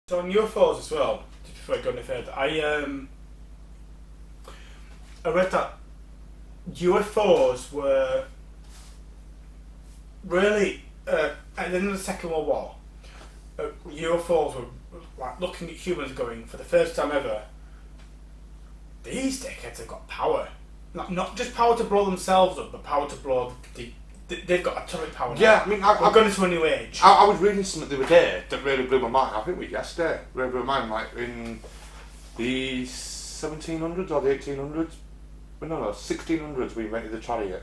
So on UFOs as well, just before I go any further, I read that UFOs were really at the end of the Second World War. UFOs were like looking at humans, going for the first time ever. These dickheads have got power, not just power to blow themselves up, but power to blow they've got atomic power now. Yeah, I mean, we're going into a new age. I was reading something the other day that really blew my mind. I think it was yesterday. Really blew my mind, like in the 1700s or the 1800s. No, 1600s we invented the chariot.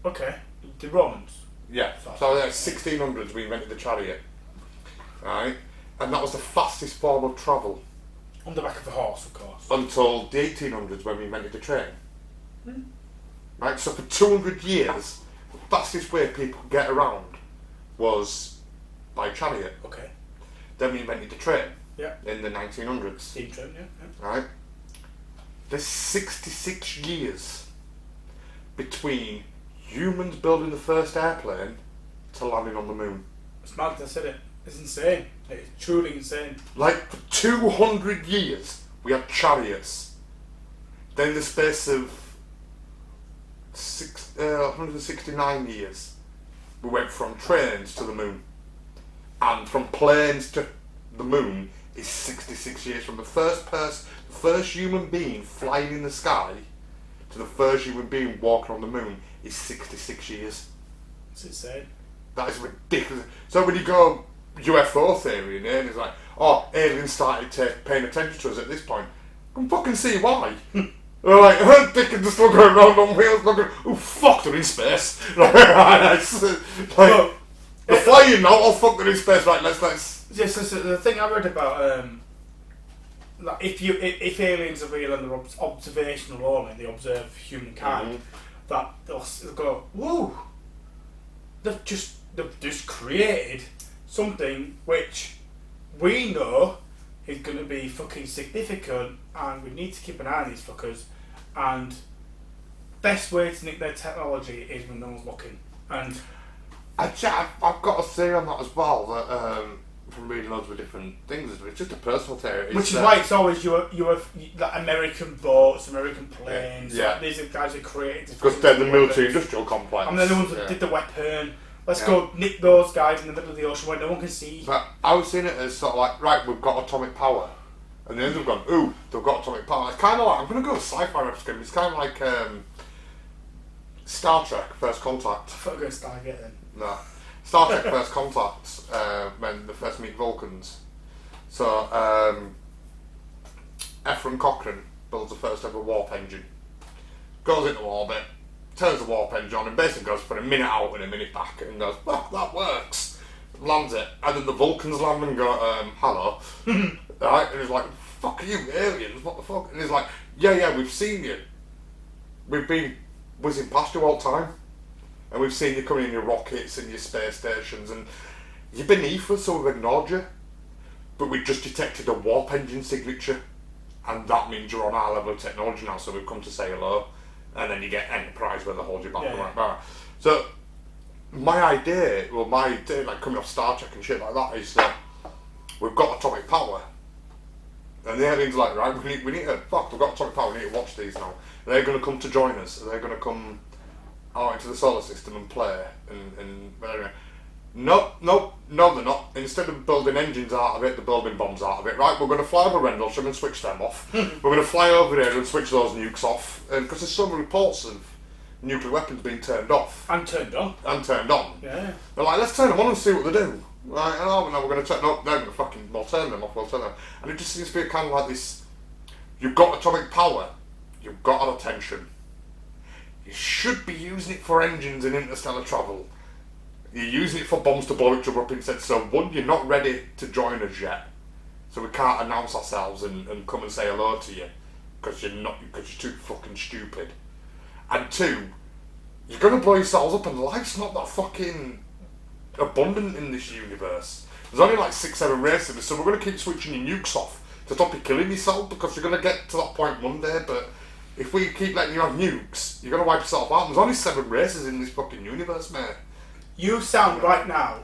Okay, the Romans. Yeah, so yeah, 1600s we invented the chariot. Right? And that was the fastest form of travel. On the back of a horse, of course. Until the 1800s when we invented the train. Right, so for 200 years, the fastest way people could get around was by chariot. Okay. Then we invented the train. Yeah. In the 1900s. Steam train, yeah. Right? There's 66 years between humans building the first airplane to landing on the moon. It's madness, isn't it? It's insane. It's truly insane. Like, for 200 years, we had chariots. Then in the space of 169 years, we went from trains to the moon. And from planes to the moon is 66 years. From the first human being flying in the sky to the first human being walking on the moon is 66 years. It's insane. That is ridiculous. So when you go UFO theory and it's like, oh, aliens started paying attention to us at this point, I can fucking see why. They're like, they can just look around on wheels, looking, oh fuck, they're in space. Like, they're flying now, oh fuck, they're in space, right, let's. Yes, so the thing I read about, like if aliens are real and they're observational only, they observe humankind, that they'll go, whoa, they've just created something which we know is going to be fucking significant, and we need to keep an eye on these fuckers. And best way to nick their technology is when no one's looking. And I've got a theory on that as well. That from reading loads of different things, it's just a personal theory. Which is why it's always you have like American boats, American planes. Yeah. Like, these are guys who created. Because they're the military-industrial complex. And they're the ones that did the weapon. Let's go nick those guys in the middle of the ocean where no one can see. But I was seeing it as sort of like, right, we've got atomic power. And the others have gone, ooh, they've got atomic power. It's kind of like, I'm going to go with sci-fi reference. It's kind of like Star Trek, First Contact. I thought we were going to Stargate then. No. Star Trek, First Contact, when they first meet Vulcans. So, Ephraim Cochrane builds the first ever warp engine. Goes into orbit, turns the warp engine on, and basically goes for a minute out and a minute back, and goes, well, that works. Lands it, and then the Vulcans land and go, hello. Right? And he's like, fuck you, aliens, what the fuck? And he's like, yeah, we've seen you. We've been whizzing past you all the time. And we've seen you coming in your rockets and your space stations, and you're beneath us, so we've ignored you. But we've just detected a warp engine signature, and that means you're on our level of technology now, so we've come to say hello. And then you get Enterprise where they hold you back and like that. So, my idea, like coming off Star Trek and shit like that, is that we've got atomic power. And the aliens are like, right, we need to, we've got atomic power, we need to watch these now. They're going to come to join us, they're going to come out into the solar system and play. And no, they're not. Instead of building engines out of it, they're building bombs out of it. Right, we're going to fly over Rendlesham and switch them off. We're going to fly over there and switch those nukes off. Because there's some reports of nuclear weapons being turned off. And turned on. Yeah. They're like, let's turn them on and see what they do. Right, and now we're going to turn them off. They're going to fucking, we'll turn them off, And it just seems to be kind of like this, you've got atomic power, you've got our attention. You should be using it for engines and interstellar travel. You're using it for bombs to blow each other up instead. So one, you're not ready to join us yet. So we can't announce ourselves and come and say hello to you. Because you're too fucking stupid. And two, you're going to blow yourselves up, and life's not that fucking abundant in this universe. There's only like 6-7 races, so we're going to keep switching your nukes off to stop you killing yourself, because you're going to get to that point one day. But if we keep letting you have nukes, you're going to wipe yourself out. There's only 7 races in this fucking universe, mate. You sound right now,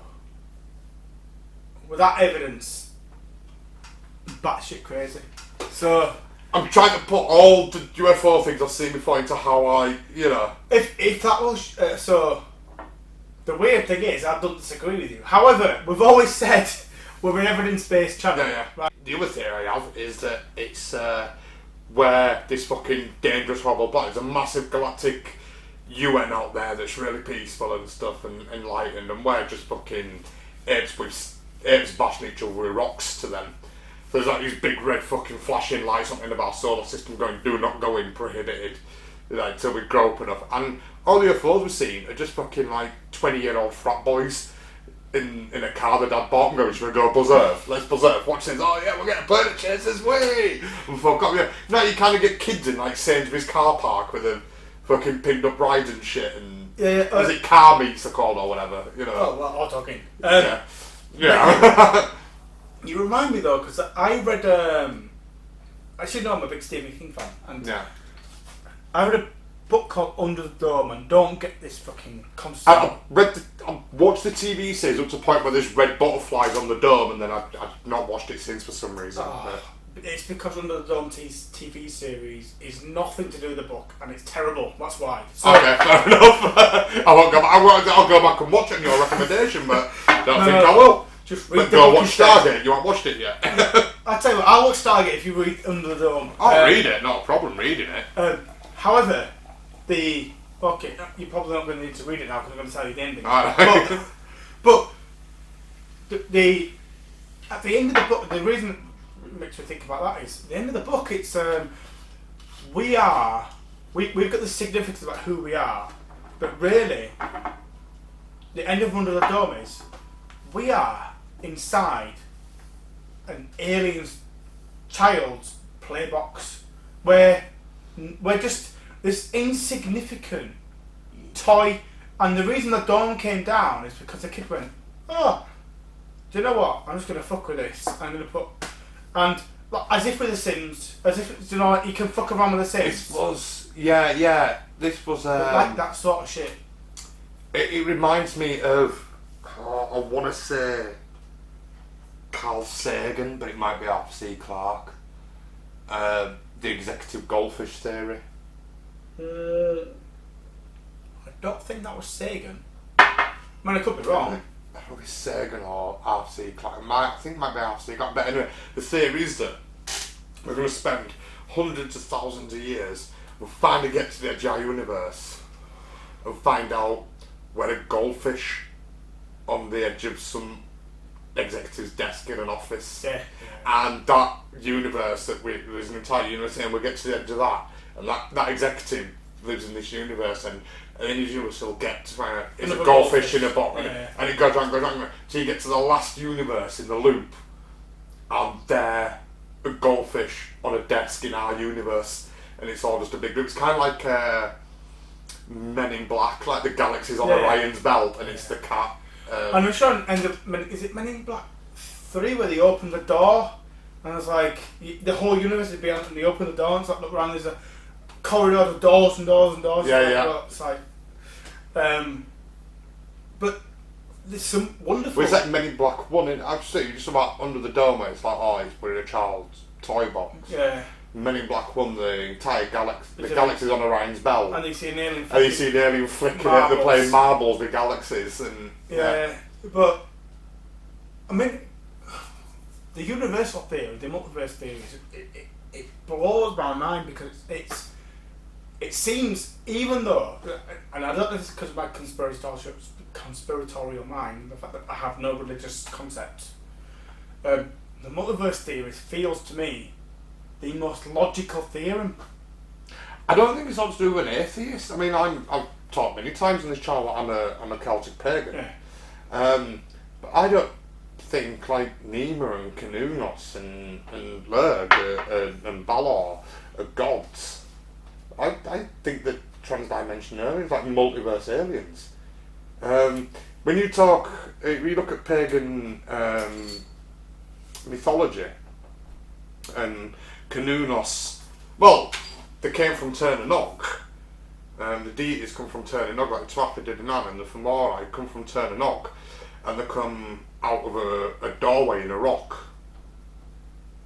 with that evidence, batshit crazy. So I'm trying to put all the UFO things I've seen before into how I, if that was so, the weird thing is I don't disagree with you. However, we've always said we're an evidence-based channel. Yeah. Right? The other theory I have is that it's where this fucking dangerous horrible planet is a massive galactic UN out there that's really peaceful and stuff and enlightened, and we're just fucking apes bashing each other with rocks to them. So there's like these big red fucking flashing lights something of our solar system going, do not go in, prohibited, until we grow up enough. And all the UFOs we've seen are just fucking like 20-year-old frat boys in a car that dad bought and going, should we go buzz Earth? Let's buzz Earth. Watch this. Oh yeah, we're getting planet chasers, way! And fuck up, yeah. Now you kind of get kids in like Sainsbury's car park with a fucking pinned up rides and shit, and is it car meets they're called or whatever, Oh, well, all talking. Yeah. You remind me though, because I read. Actually, no, I'm a big Stephen King fan, and I read a book called Under the Dome, and don't get this fucking concept. I watched the TV series up to the point where there's red butterflies on the dome, and then I've not watched it since for some reason. It's because Under the Dome TV series is nothing to do with the book, and it's terrible. That's why. So, okay, fair enough. I'll go back and watch it on your recommendation, but don't think I will. Just read go watch Stargate. You haven't watched it yet. I'll tell you what, I'll watch Stargate if you read Under the Dome. I'll read it, not a problem reading it. However, you're probably not going to need to read it now because I'm going to tell you the ending. Right. But at the end of the book, the reason it makes me think about that is at the end of the book. It's we've got the significance about who we are, but really, the end of Under the Dome is we are inside an alien's child's playbox where we're just this insignificant toy, and the reason the dome came down is because the kid went, oh, do you know what, I'm just going to fuck with this, I'm going to put, and as if with the Sims, as if, like, you can fuck around with the Sims. This was like that sort of shit. It reminds me of, I want to say Carl Sagan, but it might be Arthur C. Clarke. The executive goldfish theory. I don't think that was Sagan. I could be wrong. I don't know if it's Sagan or Arthur C. Clarke. I think it might be Arthur C. Clarke. But anyway, the theory is that we're going to spend hundreds of thousands of years, we'll finally get to the edge of our universe and find out where a goldfish on the edge of some executive's desk in an office, and that universe there's an entire universe, and we'll get to the edge of that, and that executive lives in this universe, and in his universe he'll get to find out it's a goldfish in a bottle, and it goes on, so you get to the last universe in the loop, and there a goldfish on a desk in our universe, and it's all just a big group. It's kind of like Men in Black, like the galaxies on Orion's belt, and it's the cat. And I'm sure is it Men in Black 3 where they open the door and it's like the whole universe is beyond, and they open the door and it's like look around, there's a corridor of doors and doors and doors. It's like, but there's some wonderful. Well, it's like Men in Black 1, and I've seen just about Under the Dome where it's like, oh, he's put in a child's toy box. Yeah. Men in Black 1, the entire galaxy, the galaxy's on Orion's belt. And you see an alien flicking it, they're playing marbles with galaxies. And but I mean, the universal theory, the multiverse theory, it blows my mind because it seems, even though, and I don't know if it's because of my conspiratorial mind, the fact that I have no religious concept, the multiverse theory feels to me the most logical theorem. I don't think it's all to do with an atheist. I mean, I've talked many times on this channel that I'm a Celtic pagan. But I don't think like Nima and Canunos and Lurg and Balor are gods. I think that transdimensional aliens, like multiverse aliens. When you look at pagan mythology, and Canunos, well, they came from Turnanog. The deities come from Turnanog, like the Tuatha De Danann and the Fomori come from Turnanog, and they come out of a doorway in a rock.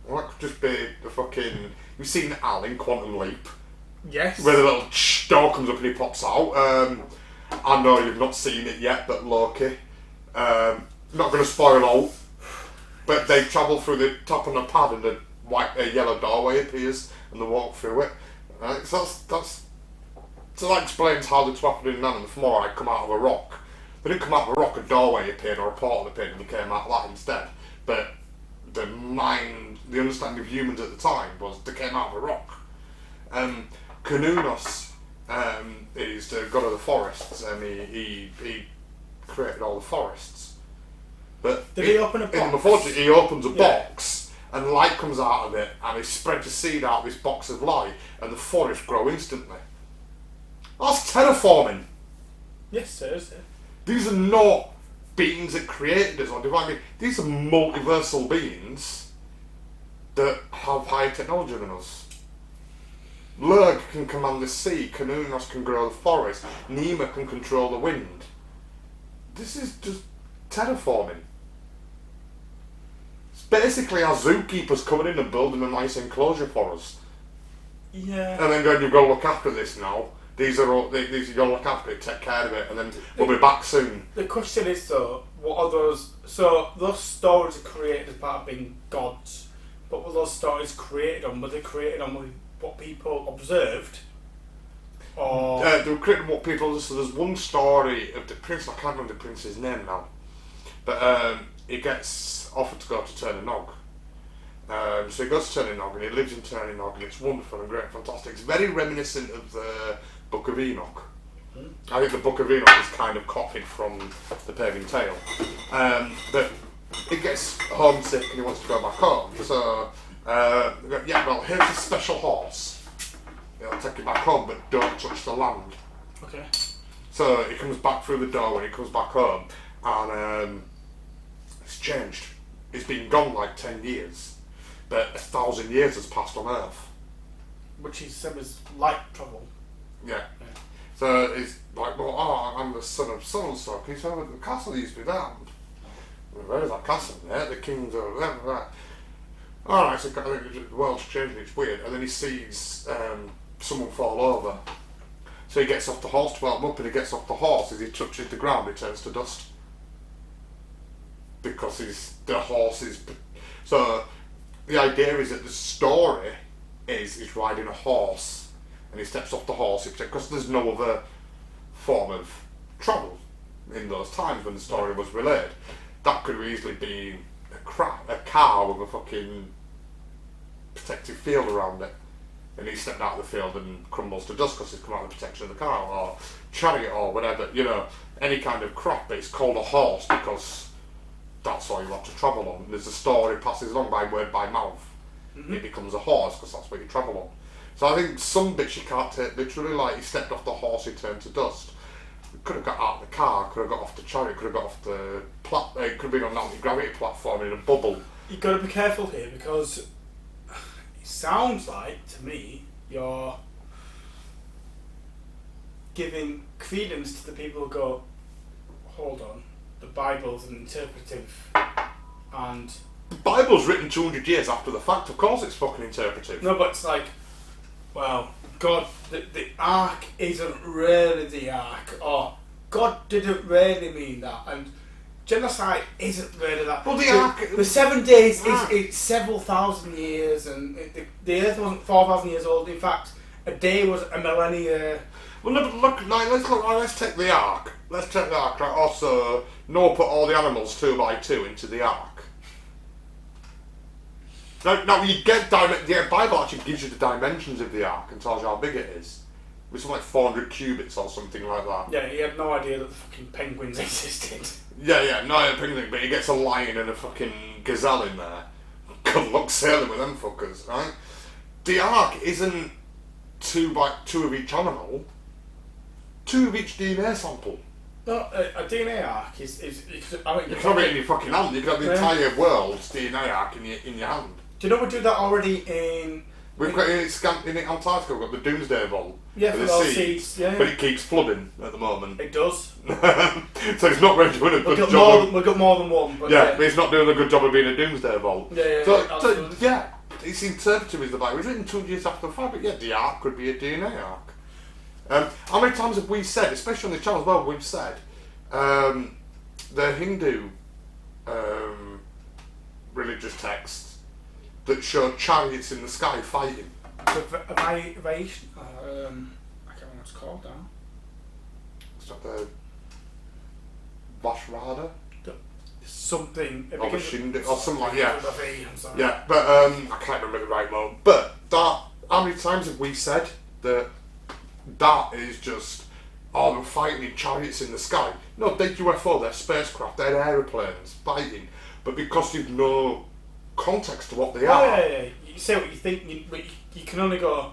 Well, that could just be the fucking... You've seen Al in Quantum Leap, Yes. where the little door comes up and he pops out. I know you've not seen it yet, but Loki. Not going to spoil all, but they travel through the top of the pad and a yellow doorway appears and they walk through it. So that explains how the Twaford and Nan and the Fomorite come out of a rock. They didn't come out of a rock, a doorway appeared or a portal appeared and they came out of that instead. But the understanding of humans at the time was they came out of a rock. Kanunos is the god of the forests, and he created all the forests. But Did he open a box? In the mythology, he opens a box, and light comes out of it, and he spreads a seed out of this box of light, and the forests grow instantly. That's terraforming. Yes, sir. These are not beings that created us or divine beings. These are multiversal beings that have higher technology than us. Lurg can command the sea, Kanunos can grow the forest, Nima can control the wind. This is just terraforming. It's basically our zookeepers coming in and building a nice enclosure for us. Yeah. And then going, you've got to look after this now. These are you've got to look after it, take care of it, and then we'll be back soon. The question is though, what are those? So those stories are created as part of being gods, but were those stories created on? Were they created on what people observed? Or They were creating what people. So there's one story of the prince. I can't remember the prince's name now, but he gets offered to go to Turner so he goes to Turner and he lives in Turner and it's wonderful and great, fantastic. It's very reminiscent of the Book of Enoch. I think the Book of Enoch is kind of copied from the Pagan Tale. But he gets homesick and he wants to go back home. So, yeah, well, here's a special horse. It'll take you back home, but don't touch the land. okay. So he comes back through the door when he comes back home, and it's changed. He's been gone like 10 years, but 1,000 years has passed on Earth. Which is same as light travel. Yeah. So he's like, well, I'm the son of so-and-so. Can you tell me the castle used to be down? Where is that castle? Yeah, the king's over there. Alright, so I think the world's changing, it's weird. And then he sees someone fall over. So he gets off the horse to help him up, and he gets off the horse. As he touches the ground, he turns to dust. Because the horse is... So the idea is that the story is he's riding a horse, and he steps off the horse, because there's no other form of travel in those times when the story was relayed. That could easily be a car with a fucking protective field around it, and he stepped out of the field and crumbles to dust because he's come out of the protection of the car, or chariot or whatever, any kind of crop, but it's called a horse because that's all you have to travel on. There's a story passes along by word by mouth. It becomes a horse because that's what you travel on. So I think some bits you can't take literally, like he stepped off the horse, he turned to dust. Could have got out of the car, could have got off the chariot, could have got off the it could have been on an anti-gravity platform in a bubble. You've got to be careful here because it sounds like, to me, you're giving credence to the people who go, hold on, the Bible's an interpretive, and... The Bible's written 200 years after the fact, of course it's fucking interpretive. No, but it's like, well, God, the ark isn't really the ark, or God didn't really mean that, and genocide isn't really that. Well, the ark... The 7 days is several thousand years, and the earth wasn't 4,000 years old. In fact, a day was a millennia. Well, let's take the ark. Let's take the ark, right? Also, Noah put all the animals 2 by 2 into the ark. Now you get the Bible actually gives you the dimensions of the ark and tells you how big it is. It's something like 400 cubits or something like that. Yeah, he had no idea that the fucking penguins existed. Yeah, no penguin, but he gets a lion and a fucking gazelle in there. Good luck sailing with them fuckers, right? The ark isn't 2 by 2 of each animal. 2 of each DNA sample. No, a DNA arc is I mean, you can have it in your fucking hand. You can have the entire world's DNA arc in your hand. Do you know we do that already in We've got in Antarctica. We've got the Doomsday Vault. Yeah, for for the all sea, seas. Yeah. but it keeps flooding at the moment. It does. So it's not really doing a good job. We've got more than one. But But it's not doing a good job of being a Doomsday Vault. So it's interpretive as the Bible. It was written 2 years after the fact, but yeah, the Ark could be a DNA Ark. How many times have we said, especially on the channel as well, we've said the Hindu religious texts that show chariots in the sky fighting. I can't remember what it's called now. Is that the Vashrada? Something. Or the Shindu, or something like that. Yeah. Yeah, but I can't remember the right moment. But how many times have we said that is just, they're fighting in chariots in the sky? No, they're UFO, they're spacecraft, they're aeroplanes fighting. But because you've no context to what they are. Yeah. You say what you think, but you can only go,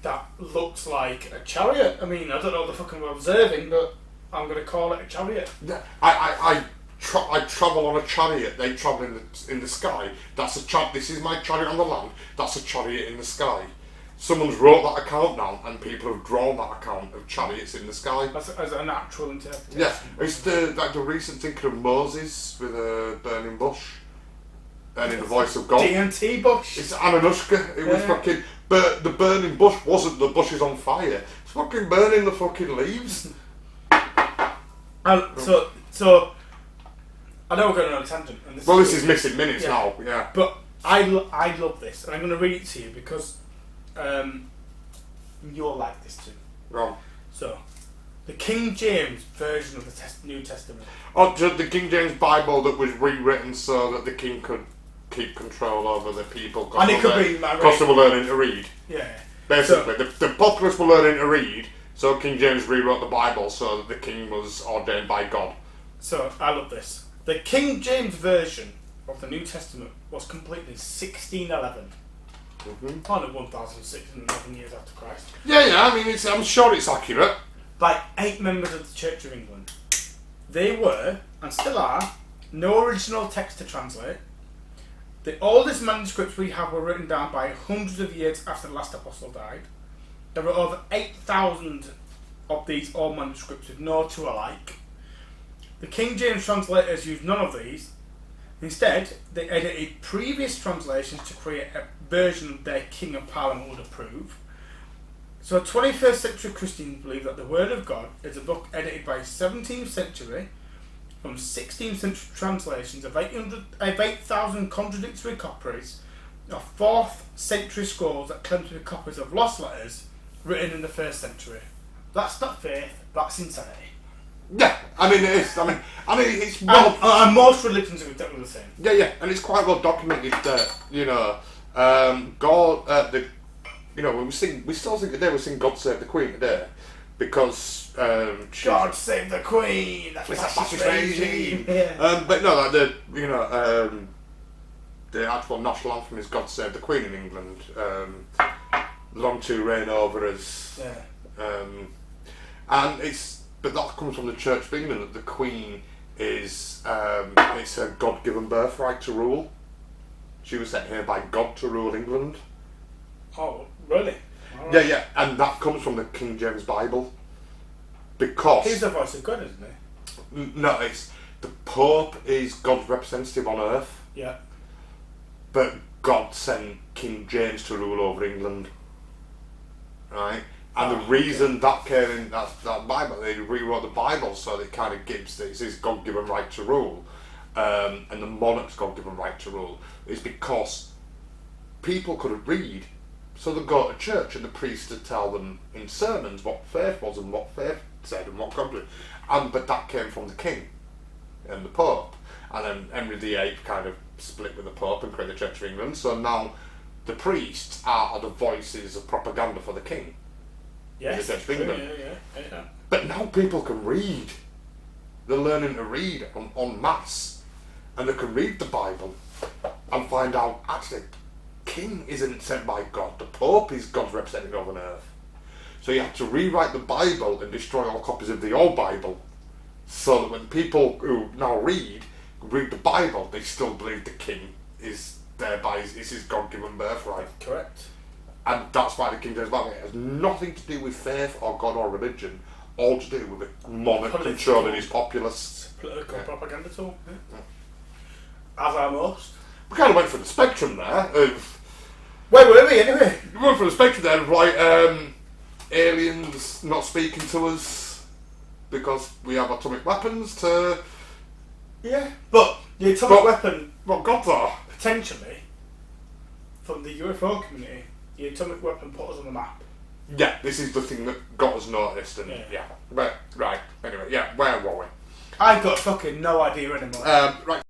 that looks like a chariot. I mean, I don't know the fucking observing, but I'm going to call it a chariot. Yeah, I travel on a chariot. They travel in the sky. That's a This is my chariot on the land. That's a chariot in the sky. Someone's wrote that account down, and people have drawn that account of chariots in the sky. As a natural interpretation. Yeah, it's the recent thinking of Moses with a burning bush, and in the voice of God. DNT bush. It's Ananushka. It was fucking. But the burning bush wasn't the bush is on fire. It's fucking burning the fucking leaves. So I know we're going on a tangent. And this is missing minutes now. Yeah. But I love this, and I'm going to read it to you because you'll like this too. Wrong. So, the King James version of the New Testament. Oh, the King James Bible that was rewritten so that the king could keep control over the people. And it could be because they were learning to read. Yeah. Basically, the populace were learning to read, so King James rewrote the Bible so that the king was ordained by God. So, I love this. The King James version of the New Testament was completed in 1611. Only 1,611 years after Christ. Yeah, I mean, I'm sure it's accurate. By 8 members of the Church of England. They were, and still are, no original text to translate. The oldest manuscripts we have were written down by hundreds of years after the last apostle died. There were over 8,000 of these old manuscripts with no two alike. The King James translators used none of these. Instead, they edited previous translations to create a version their king and parliament would approve. So 21st century Christians believe that the Word of God is a book edited by 17th century from 16th century translations of 8,000 contradictory copies of 4th century scrolls that claim to be copies of lost letters written in the 1st century. That's not faith, that's insanity. Yeah, I mean it is. I mean it's well. And most religions are exactly the same. Yeah, and it's quite well documented that God, we still think today we sing "God Save the Queen" today because God save the Queen. That's a fascist regime. Yeah. But no, like the actual national anthem is "God Save the Queen" in England. Long to reign over us. Yeah. And it's. But that comes from the Church of England, that the Queen is, it's a God-given birthright to rule. She was sent here by God to rule England. Oh, really? Right. Yeah, and that comes from the King James Bible. Because... He's the voice of God, isn't he? No, the Pope is God's representative on earth. Yeah. But God sent King James to rule over England. Right? And the reason that came in that Bible, they rewrote the Bible so that it kind of gives this God-given right to rule, and the monarch's God-given right to rule, is because people couldn't read, so they'd go to church and the priest would tell them in sermons what faith was and what faith said and what God did. But that came from the king and the Pope, and then Henry VIII kind of split with the Pope and created the Church of England. So now the priests are the voices of propaganda for the king. Yes, the Church of England. Yeah. But now people can read. They're learning to read en masse, and they can read the Bible and find out actually, king isn't sent by God. The Pope is God's representative on earth. So you have to rewrite the Bible and destroy all copies of the old Bible, so that when people who now read the Bible, they still believe the king is thereby is his God-given birthright. Correct. And that's why the King James Bible has nothing to do with faith or God or religion, all to do with a monarch controlling his populace. Political propaganda tool. Yeah. As are most. We kind of went for the spectrum there of... Where were we anyway? We went for the spectrum there of like aliens not speaking to us because we have atomic weapons to... Yeah, but the atomic weapon... What gods are? Potentially, from the UFO community, the atomic weapon put us on the map. Yeah, this is the thing that got us noticed and yeah. But, right, anyway, yeah, where were we? I've got fucking no idea anymore. Right.